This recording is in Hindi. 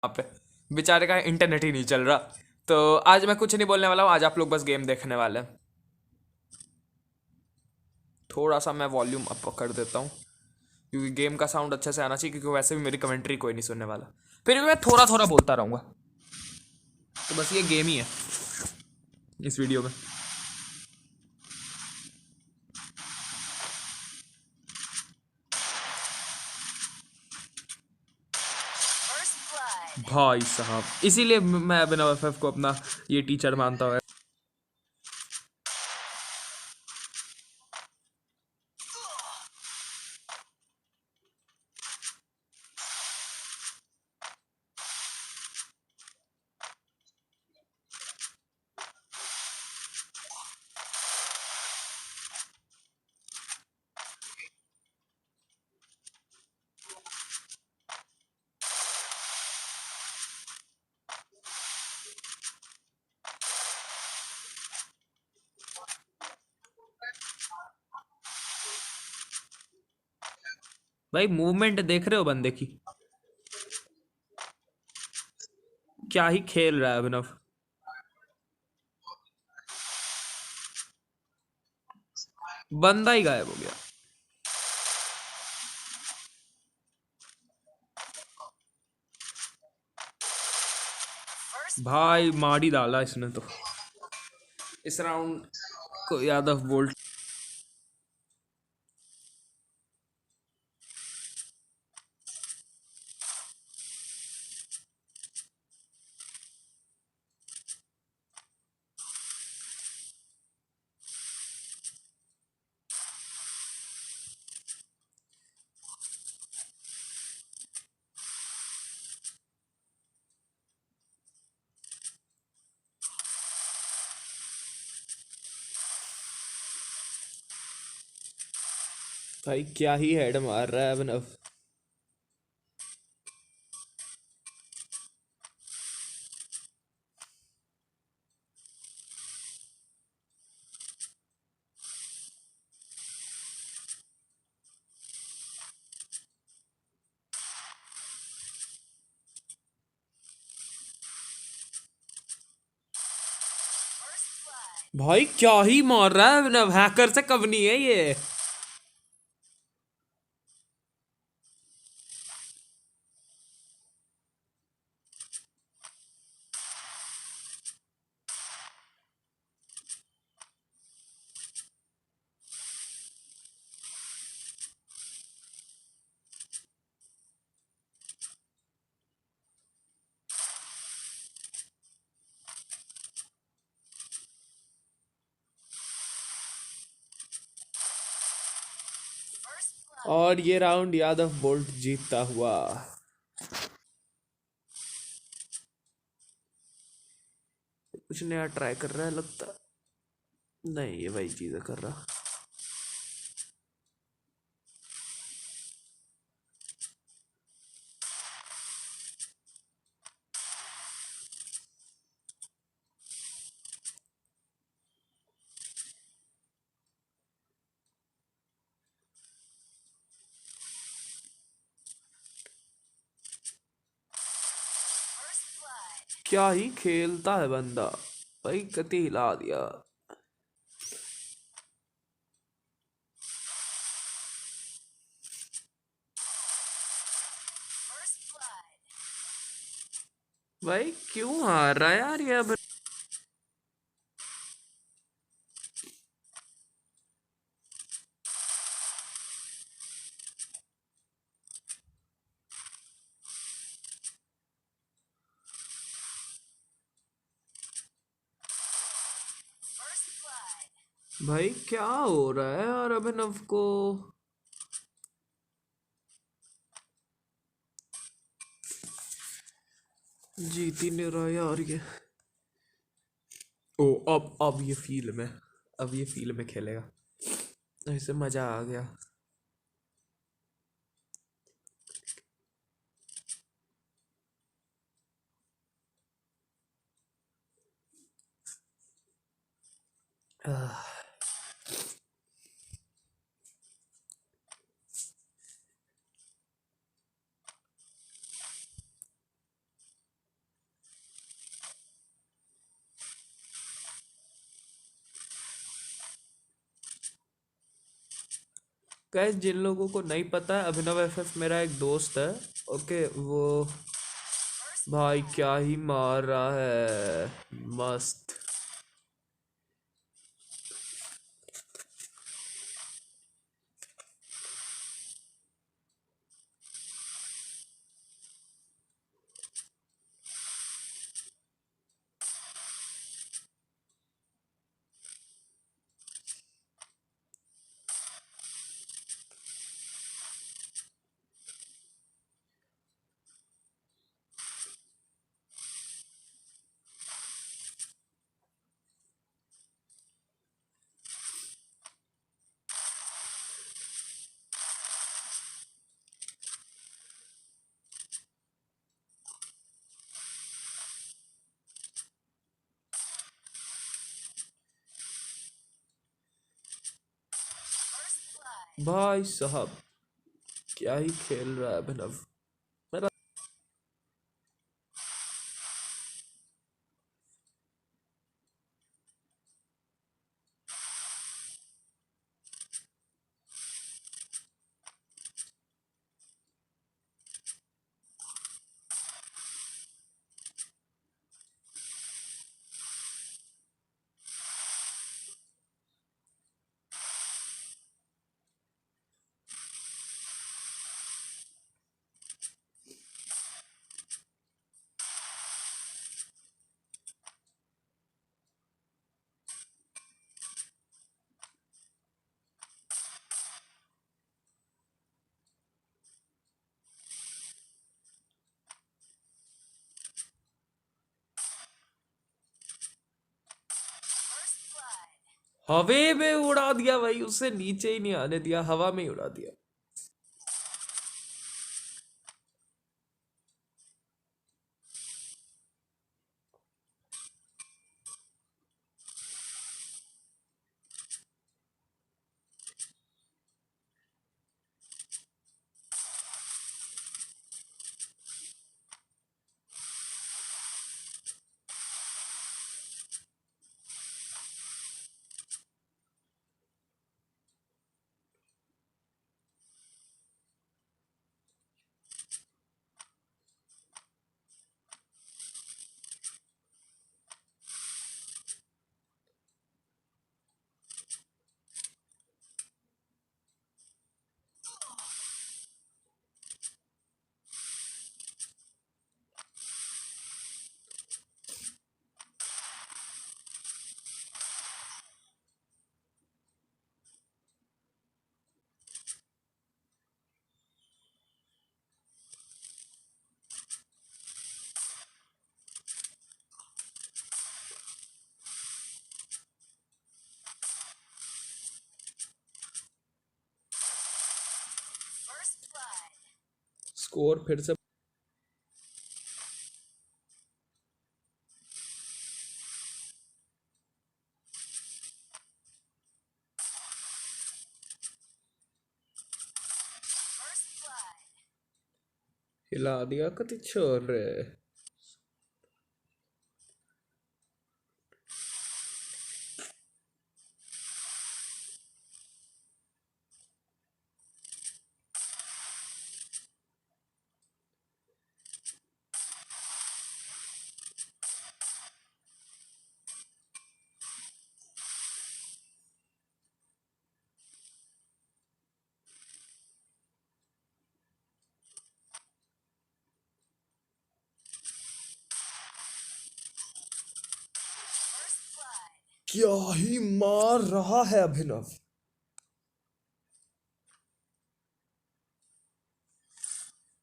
वहाँ पे बेचारे का इंटरनेट ही नहीं चल रहा। तो आज मैं कुछ नहीं बोलने वाला हूँ, आज आप लोग बस गेम देखने वाले हैं। थोड़ा सा मैं वॉल्यूम अप कर देता हूँ क्योंकि गेम का साउंड अच्छे से आना चाहिए, क्योंकि वैसे भी मेरी कमेंट्री कोई नहीं सुनने वाला। फिर भी मैं थोड़ा थोड़ा बोलता रहूँगा। तो बस ये गेम ही है इस वीडियो में। भाई साहब, इसीलिए मैं अभिनव एफएफ को अपना ये टीचर मानता हूँ। भाई मूवमेंट देख रहे हो बंदे की, क्या ही खेल रहा है अभिनव। बंदा ही गायब हो गया। भाई मार ही डाला इसने तो। इस राउंड को यादव बोल्ट। भाई क्या ही हेड मार रहा है अभिनव। भाई क्या ही मार रहा है अभिनव, हैकर से कम नहीं है ये। और ये राउंड यादव बोल्ट जीतता हुआ। कुछ नया ट्राई कर रहा है लगता। नहीं, ये वही चीजें कर रहा। क्या ही खेलता है बंदा, भाई गति हिला दिया। भाई क्यों हार रहा है यार ये अब। भाई क्या हो रहा है यार अभिनव को। जीत ही नहीं रहा यार ये। ओ, अब ये फील में, अब ये फील में खेलेगा। ऐसे मजा आ गया। आह, गाइस जिन लोगों को नहीं पता है, अभिनव एफएफ मेरा एक दोस्त है। ओके, वो भाई क्या ही मार रहा है, मस्त। भाई साहब क्या ही खेल रहा है अभिनव मेरा। हवे में उड़ा दिया भाई, उसे नीचे ही नहीं आने दिया, हवा में ही उड़ा दिया। स्कोर फिर से हिला दिया, कति छोर रे। क्या ही मार रहा है अभिनव।